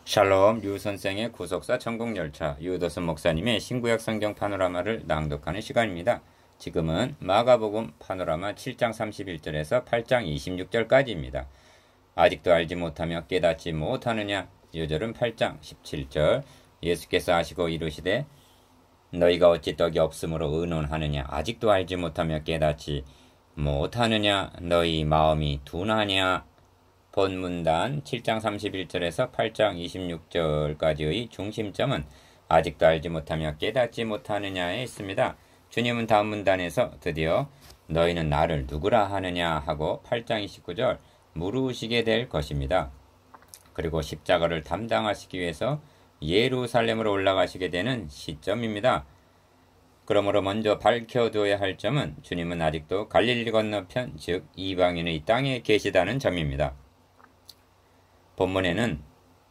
샬롬 류선생의 구속사 천국열차 유도선 목사님의 신구약 성경 파노라마를 낭독하는 시간입니다. 지금은 마가복음 파노라마 7장 31절에서 8장 26절까지입니다. 아직도 알지 못하며 깨닫지 못하느냐. 요절은 8장 17절 예수께서 하시고 이르시되 너희가 어찌 떡이 없으므로 의논하느냐. 아직도 알지 못하며 깨닫지 못하느냐. 너희 마음이 둔하냐. 본문단 7장 31절에서 8장 26절까지의 중심점은 아직도 알지 못하며 깨닫지 못하느냐에 있습니다. 주님은 다음 문단에서 드디어 너희는 나를 누구라 하느냐 하고 8장 29절 물으시게 될 것입니다. 그리고 십자가를 담당하시기 위해서 예루살렘으로 올라가시게 되는 시점입니다. 그러므로 먼저 밝혀두어야 할 점은 주님은 아직도 갈릴리 건너편 즉 이방인의 땅에 계시다는 점입니다. 본문에는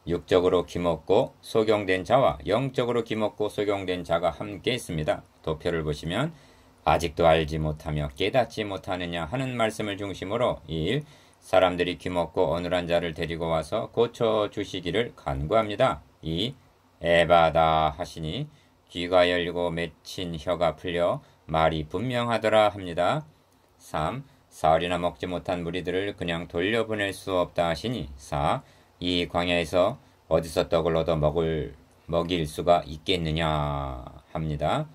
육적으로 기먹고 소경된 자와 영적으로 기먹고 소경된 자가 함께 있습니다. 도표를 보시면 아직도 알지 못하며 깨닫지 못하느냐 하는 말씀을 중심으로 1. 사람들이 기먹고 어눌한 자를 데리고 와서 고쳐주시기를 간구합니다. 2. 에바다 하시니 귀가 열리고 맺힌 혀가 풀려 말이 분명하더라 합니다. 3. 사흘이나 먹지 못한 무리들을 그냥 돌려보낼 수 없다 하시니 4. 이 광야에서 어디서 떡을 얻어 먹일 수가 있겠느냐 합니다.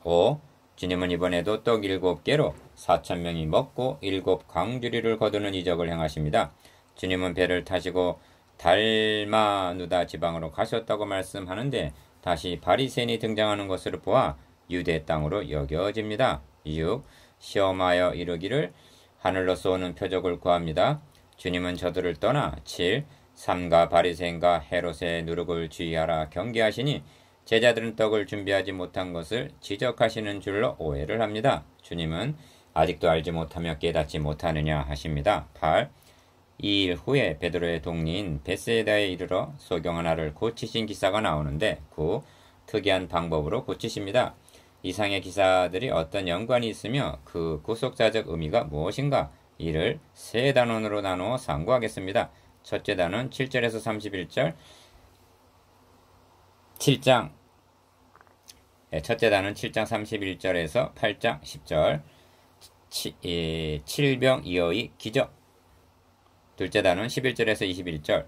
5. 주님은 이번에도 떡 7개로 4,000명이 먹고 7 광주리를 거두는 이적을 행하십니다. 주님은 배를 타시고 달마누다 지방으로 가셨다고 말씀하는데 다시 바리새인이 등장하는 것을 보아 유대 땅으로 여겨집니다. 6. 시험하여 이르기를 하늘로서 오는 표적을 구합니다. 주님은 저들을 떠나 7. 삼가 바리새인과 헤롯의 누룩을 주의하라 경계하시니 제자들은 떡을 준비하지 못한 것을 지적하시는 줄로 오해를 합니다. 주님은 아직도 알지 못하며 깨닫지 못하느냐 하십니다. 8. 2일 후에 베드로의 동리인 베세다에 이르러 소경 하나를 고치신 기사가 나오는데 9. 특이한 방법으로 고치십니다. 이상의 기사들이 어떤 연관이 있으며 그 구속사적 의미가 무엇인가 이를 세 단원으로 나누어 상고하겠습니다. 첫째 단원 7절에서 31절 첫째 단원 7장 31절에서 8장 10절 7병2어의 기적. 둘째 단원 11절에서 21절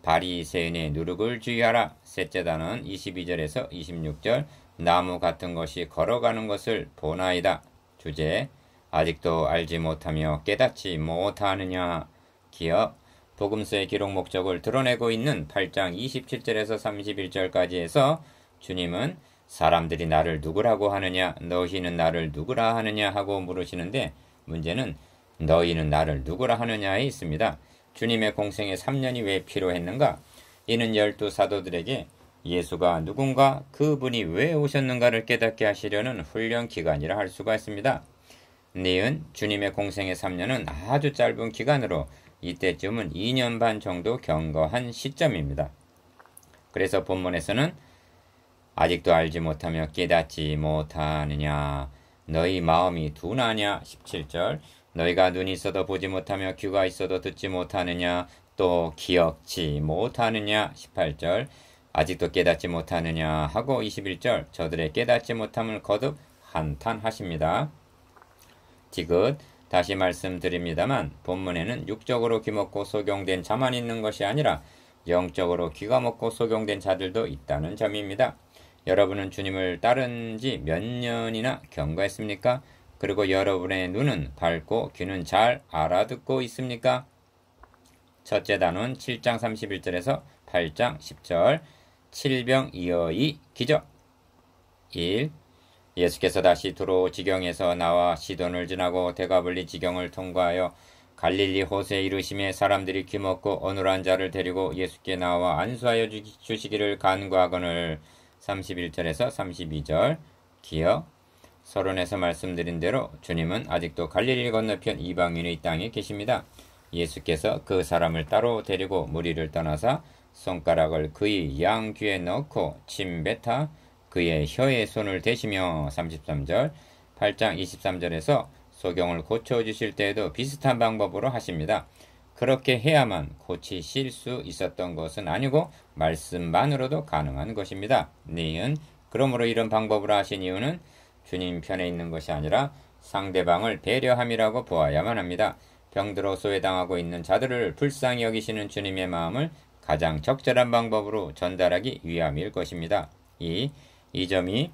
바리새인의 누룩을 주의하라. 셋째 단원 22절에서 26절 나무 같은 것이 걸어가는 것을 보나이다. 주제 아직도 알지 못하며 깨닫지 못하느냐. 기억 복음서의 기록 목적을 드러내고 있는 8장 27절에서 31절까지에서 주님은 사람들이 나를 누구라고 하느냐, 너희는 나를 누구라 하느냐 하고 물으시는데 문제는 너희는 나를 누구라 하느냐에 있습니다. 주님의 공생의 3년이 왜 필요했는가? 이는 12사도들에게 예수가 누군가 그분이 왜 오셨는가를 깨닫게 하시려는 훈련 기간이라 할 수가 있습니다. 니은 주님의 공생의 3년은 아주 짧은 기간으로 이때쯤은 2년 반 정도 경과한 시점입니다. 그래서 본문에서는 아직도 알지 못하며 깨닫지 못하느냐 너희 마음이 둔하냐 17절 너희가 눈이 있어도 보지 못하며 귀가 있어도 듣지 못하느냐 또 기억지 못하느냐 18절 아직도 깨닫지 못하느냐 하고 21절 저들의 깨닫지 못함을 거듭 한탄하십니다. 지긋 다시 말씀드립니다만 본문에는 육적으로 귀먹고 소경된 자만 있는 것이 아니라 영적으로 귀가 먹고 소경된 자들도 있다는 점입니다. 여러분은 주님을 따른 지 몇 년이나 경과했습니까? 그리고 여러분의 눈은 밝고 귀는 잘 알아듣고 있습니까? 첫째 단원 7장 31절에서 8장 10절 7병2어의 기적. 1. 예수께서 다시 두로 지경에서 나와 시돈을 지나고 대가블리 지경을 통과하여 갈릴리 호수에 이르심에 사람들이 귀먹고 어눌한 자를 데리고 예수께 나와 안수하여 주시기를 간구하거늘 31절에서 32절 기억. 서론에서 말씀드린 대로 주님은 아직도 갈릴리 건너편 이방인의 땅에 계십니다. 예수께서 그 사람을 따로 데리고 무리를 떠나사 손가락을 그의 양 귀에 넣고 침 뱉어 그의 혀에 손을 대시며 33절 8장 23절에서 소경을 고쳐주실 때에도 비슷한 방법으로 하십니다. 그렇게 해야만 고치실 수 있었던 것은 아니고 말씀만으로도 가능한 것입니다. 니은 그러므로 이런 방법으로 하신 이유는 주님 편에 있는 것이 아니라 상대방을 배려함이라고 보아야만 합니다. 병들어 소외당하고 있는 자들을 불쌍히 여기시는 주님의 마음을 가장 적절한 방법으로 전달하기 위함일 것입니다. 이 점이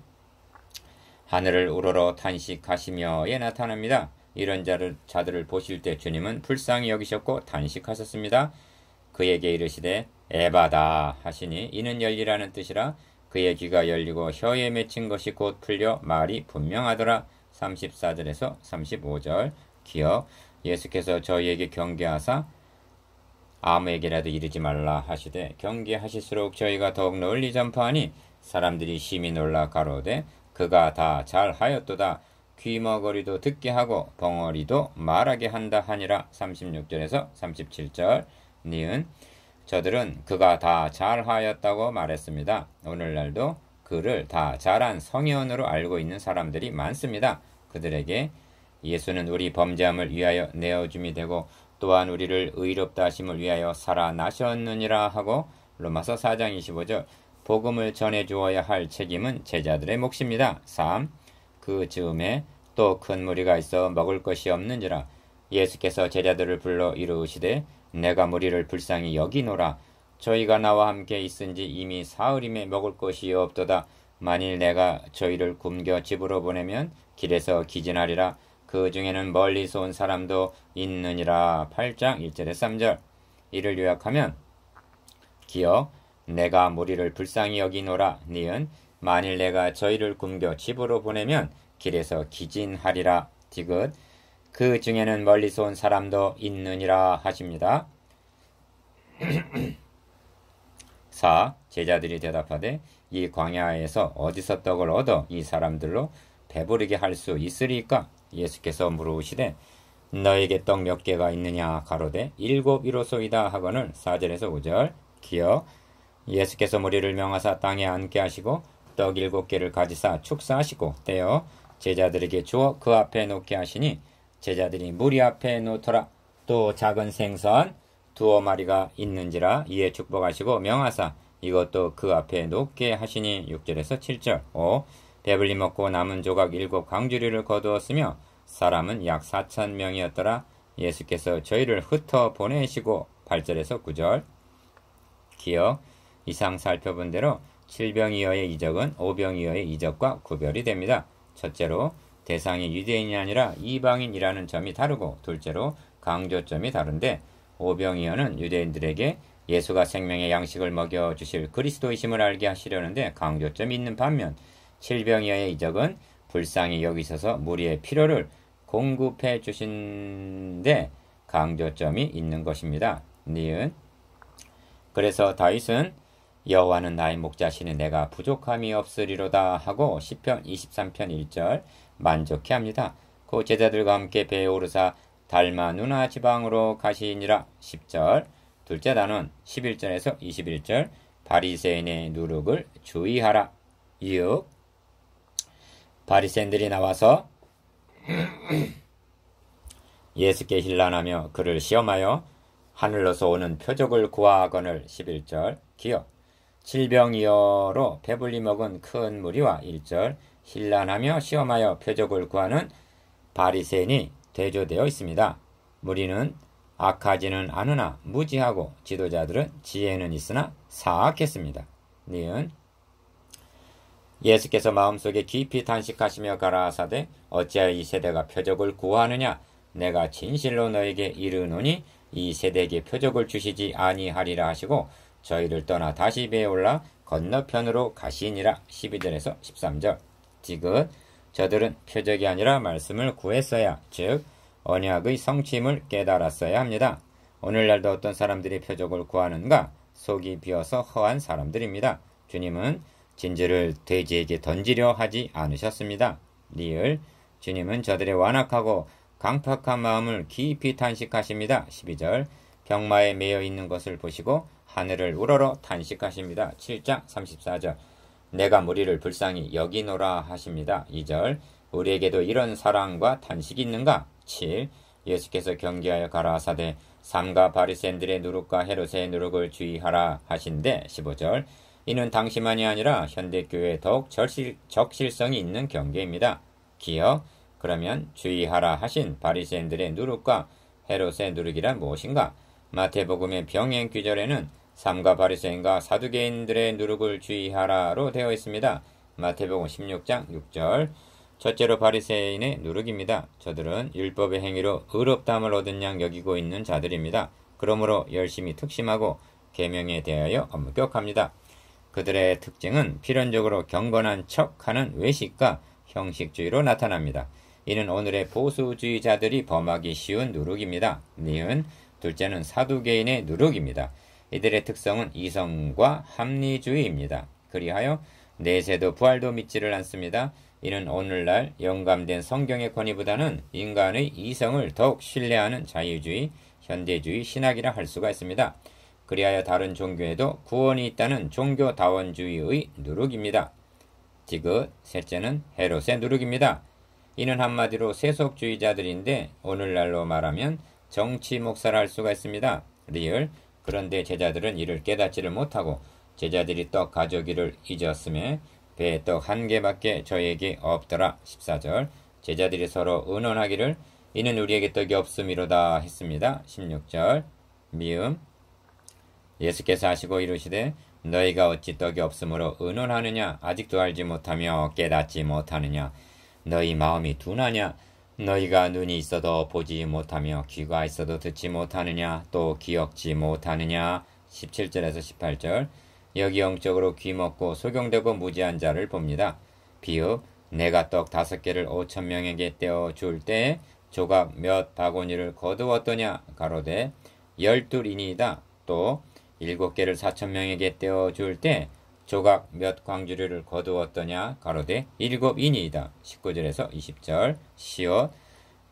하늘을 우러러 탄식하시며에 나타납니다. 이런 자들을 보실 때 주님은 불쌍히 여기셨고 탄식하셨습니다. 그에게 이르시되 에바다 하시니 이는 열리라는 뜻이라 그의 귀가 열리고 혀에 맺힌 것이 곧 풀려 말이 분명하더라. 34절에서 35절 기억 예수께서 저희에게 경계하사 아무에게라도 이르지 말라 하시되 경계하실수록 저희가 더욱 널리 전파하니 사람들이 심히 놀라 가로되 그가 다 잘하였도다. 귀머거리도 듣게 하고 벙어리도 말하게 한다 하니라. 36절에서 37절 니은 저들은 그가 다 잘하였다고 말했습니다. 오늘날도 그를 다 잘한 성현으로 알고 있는 사람들이 많습니다. 그들에게 예수는 우리 범죄함을 위하여 내어줌이 되고 또한 우리를 의롭다 하심을 위하여 살아나셨느니라 하고 로마서 4장 25절 복음을 전해주어야 할 책임은 제자들의 몫입니다. 3. 그 즈음에 또 큰 무리가 있어 먹을 것이 없는지라 예수께서 제자들을 불러 이르시되 내가 무리를 불쌍히 여기노라. 저희가 나와 함께 있은지 이미 사흘임에 먹을 것이 없도다. 만일 내가 저희를 굶겨 집으로 보내면 길에서 기진하리라. 그 중에는 멀리서 온 사람도 있느니라. 8장 1절에 3절 이를 요약하면 기억 내가 무리를 불쌍히 여기노라. 니은 만일 내가 저희를 굶겨 집으로 보내면 길에서 기진하리라. 디귿 그 중에는 멀리서 온 사람도 있느니라 하십니다. 4. 제자들이 대답하되 이 광야에서 어디서 떡을 얻어 이 사람들로 배부르게 할 수 있으리까? 예수께서 물으시되 너에게 떡 몇 개가 있느냐 가로되 7이로소이다 하거늘. 4절에서 5절 기억 예수께서 무리를 명하사 땅에 앉게 하시고 떡 7개를 가지사 축사하시고 떼어 제자들에게 주어 그 앞에 놓게 하시니 제자들이 무리 앞에 놓더라. 또 작은 생선 2마리가 있는지라 이에 축복하시고 명하사 이것도 그 앞에 놓게 하시니. 6절에서 7절 5. 배불리 먹고 남은 조각 7광주리를 거두었으며 사람은 약 4,000명이었더라. 예수께서 저희를 흩어 보내시고. 8절에서 9절 기억 이상 살펴본 대로 7병이어의 이적은 5병이어의 이적과 구별이 됩니다. 첫째로 대상이 유대인이 아니라 이방인이라는 점이 다르고 둘째로 강조점이 다른데 오병이어는 유대인들에게 예수가 생명의 양식을 먹여주실 그리스도이심을 알게 하시려는데 강조점이 있는 반면 7병이어의 이적은 불쌍히 여기셔서 무리의 필요를 공급해 주신데 강조점이 있는 것입니다. 니은 그래서 다윗은 여호와는 나의 목자시니 내가 부족함이 없으리로다 하고 시편 23편 1절 만족해 합니다. 그 제자들과 함께 배에 오르사 달마누나 지방으로 가시니라. 10절 둘째 단원 11절에서 21절 바리새인의 누룩을 주의하라. 6. 바리새인들이 나와서 예수께 힐난하며 그를 시험하여 하늘로서 오는 표적을 구하거늘. 11절 기억 7병이어로 배불리 먹은 큰 무리와 1절 힐난하며 시험하여 표적을 구하는 바리새인이 대조되어 있습니다. 무리는 악하지는 않으나 무지하고 지도자들은 지혜는 있으나 사악했습니다. 니은 예수께서 마음속에 깊이 탄식하시며 가라사대 어찌하여 이 세대가 표적을 구하느냐 내가 진실로 너에게 이르노니 이 세대에게 표적을 주시지 아니하리라 하시고 저희를 떠나 다시 배에 올라 건너편으로 가시니라. 12절에서 13절 디귿 저들은 표적이 아니라 말씀을 구했어야 즉 언약의 성취임을 깨달았어야 합니다. 오늘날도 어떤 사람들이 표적을 구하는가? 속이 비어서 허한 사람들입니다. 주님은 진주를 돼지에게 던지려 하지 않으셨습니다. 리을 주님은 저들의 완악하고 강팍한 마음을 깊이 탄식하십니다. 12절 병마에 매여 있는 것을 보시고 하늘을 우러러 탄식하십니다. 7장 34절 내가 무리를 불쌍히 여기노라 하십니다. 2절 우리에게도 이런 사랑과 탄식이 있는가? 7. 예수께서 경계하여 가라사대 삼가 바리새인들의 누룩과 헤롯의 누룩을 주의하라 하신데 15절 이는 당시만이 아니라 현대교회에 더욱 적실성이 있는 경계입니다. 기억 그러면 주의하라 하신 바리새인들의 누룩과 헤롯의 누룩이란 무엇인가? 마태복음의 병행 귀절에는 삼가 바리새인과 사두개인들의 누룩을 주의하라로 되어 있습니다. 마태복음 16장 6절 첫째로 바리새인의 누룩입니다. 저들은 율법의 행위로 의롭다함을 얻은 양 여기고 있는 자들입니다. 그러므로 열심히 특심하고 계명에 대하여 엄격합니다. 그들의 특징은 필연적으로 경건한 척하는 외식과 형식주의로 나타납니다. 이는 오늘의 보수주의자들이 범하기 쉬운 누룩입니다. 니은 둘째는 사두개인의 누룩입니다. 이들의 특성은 이성과 합리주의입니다. 그리하여 내세도 부활도 믿지를 않습니다. 이는 오늘날 영감된 성경의 권위보다는 인간의 이성을 더욱 신뢰하는 자유주의, 현대주의 신학이라 할 수가 있습니다. 그리하여 다른 종교에도 구원이 있다는 종교다원주의의 누룩입니다. 디귿, 셋째는 헤롯의 누룩입니다. 이는 한마디로 세속주의자들인데 오늘날로 말하면 정치 목사를 할 수가 있습니다. 리을, 그런데 제자들은 이를 깨닫지를 못하고 제자들이 떡 가져오기를 잊었음에 배에 떡 한 개밖에 저에게 없더라. 14절 제자들이 서로 의논하기를 이는 우리에게 떡이 없음이로다 했습니다. 16절 미음 예수께서 하시고 이르시되 너희가 어찌 떡이 없으므로 의논하느냐 아직도 알지 못하며 깨닫지 못하느냐 너희 마음이 둔하냐 너희가 눈이 있어도 보지 못하며 귀가 있어도 듣지 못하느냐 또 기억지 못하느냐 17절에서 18절 여기 영적으로 귀먹고 소경되고 무지한 자를 봅니다. 비읍 내가 떡 5개를 5,000명에게 떼어 줄 때에 조각 몇 바구니를 거두었더냐 가로되 12이니이다. 또 7개를 4,000명에게 떼어 줄 때 조각 몇 광주리를 거두었더냐 가로되 7이니이다. 19절에서 20절 시옷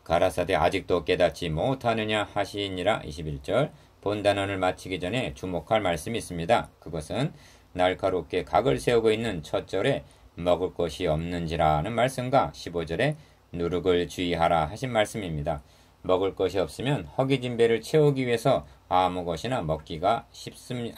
가라사대 아직도 깨닫지 못하느냐 하시니라. 21절 본 단원을 마치기 전에 주목할 말씀이 있습니다. 그것은 날카롭게 각을 세우고 있는 첫 절에 먹을 것이 없는지라는 말씀과 15절에 누룩을 주의하라 하신 말씀입니다. 먹을 것이 없으면 허기진 배를 채우기 위해서 아무 것이나 먹기가 쉽습니다.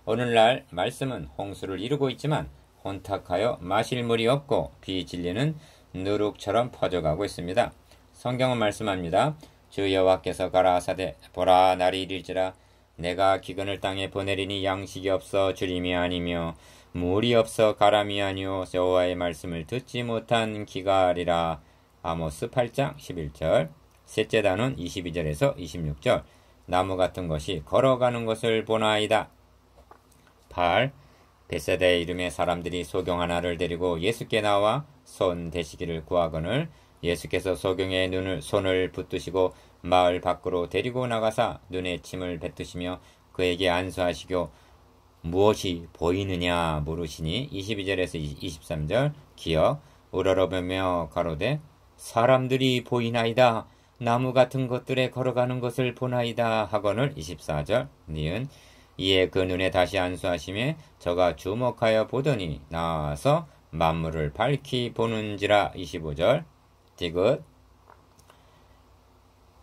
오늘날 말씀은 홍수를 이루고 있지만 혼탁하여 마실 물이 없고 비진리는 누룩처럼 퍼져가고 있습니다. 성경은 말씀합니다. 주 여호와께서 가라사대 보라 날이 이를지라 내가 기근을 땅에 보내리니 양식이 없어 주림이 아니며 물이 없어 가람이 아니오 여호와의 말씀을 듣지 못한 기갈이라. 아모스 8장 11절 셋째 단원 22절에서 26절 나무 같은 것이 걸어가는 것을 보나이다. 8. 베세다의 이름의 사람들이 소경 하나를 데리고 예수께 나와 손 대시기를 구하거늘 예수께서 소경의 손을 붙드시고 마을 밖으로 데리고 나가사 눈에 침을 뱉으시며 그에게 안수하시고 무엇이 보이느냐 물으시니 22절에서 23절 기억 우러러보며 가로되 사람들이 보이나이다. 나무 같은 것들에 걸어가는 것을 보나이다 하거늘 24절 니은 이에 그 눈에 다시 안수하심에 저가 주목하여 보더니 나와서 만물을 밝히 보는지라. 25절 디귿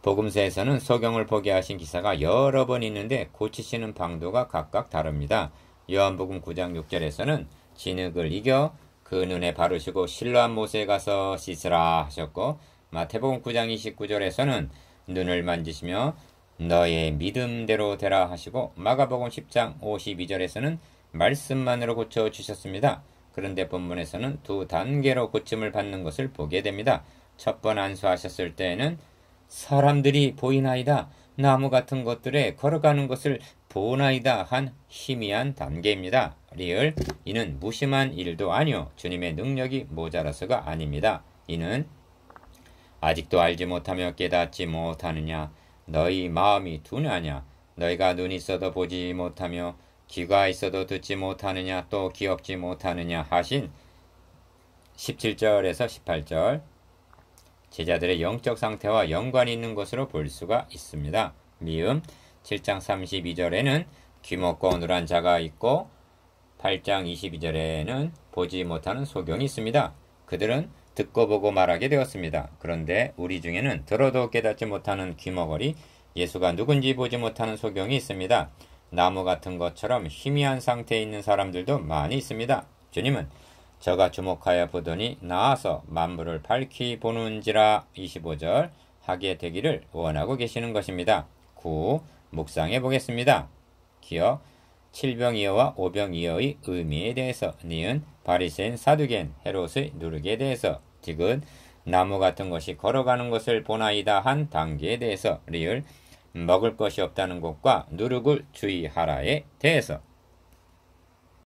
복음서에서는 소경을 보게 하신 기사가 여러 번 있는데 고치시는 방도가 각각 다릅니다. 요한복음 9장 6절에서는 진흙을 이겨 그 눈에 바르시고 실로암 못에 가서 씻으라 하셨고 마태복음 9장 29절에서는 눈을 만지시며 너의 믿음대로 되라 하시고 마가복음 10장 52절에서는 말씀만으로 고쳐주셨습니다. 그런데 본문에서는 두 단계로 고침을 받는 것을 보게 됩니다. 첫 번 안수하셨을 때에는 사람들이 보이나이다. 나무 같은 것들에 걸어가는 것을 보나이다 한 희미한 단계입니다. 리을 이는 무심한 일도 아니요 주님의 능력이 모자라서가 아닙니다. 이는 아직도 알지 못하며 깨닫지 못하느냐 너희 마음이 둔하냐 너희가 눈이 있어도 보지 못하며 귀가 있어도 듣지 못하느냐 또 기억지 못하느냐 하신 17절에서 18절 제자들의 영적 상태와 연관이 있는 것으로 볼 수가 있습니다. 미음 7장 32절에는 귀먹고 어눌한 자가 있고 8장 22절에는 보지 못하는 소경이 있습니다. 그들은 듣고 보고 말하게 되었습니다. 그런데 우리 중에는 들어도 깨닫지 못하는 귀머거리, 예수가 누군지 보지 못하는 소경이 있습니다. 나무 같은 것처럼 희미한 상태에 있는 사람들도 많이 있습니다. 주님은 저가 주목하여 보더니 나아서 만물을 밝히 보는지라 25절 하게 되기를 원하고 계시는 것입니다. 9. 묵상해 보겠습니다. 기어 7병이어와 5병이어의 의미에 대해서, 니은 바리새인 사두개인 헤롯의 누룩에 대해서, 디귿 나무 같은 것이 걸어가는 것을 보나이다 한 단계에 대해서, 리을 먹을 것이 없다는 것과 누룩을 주의하라에 대해서.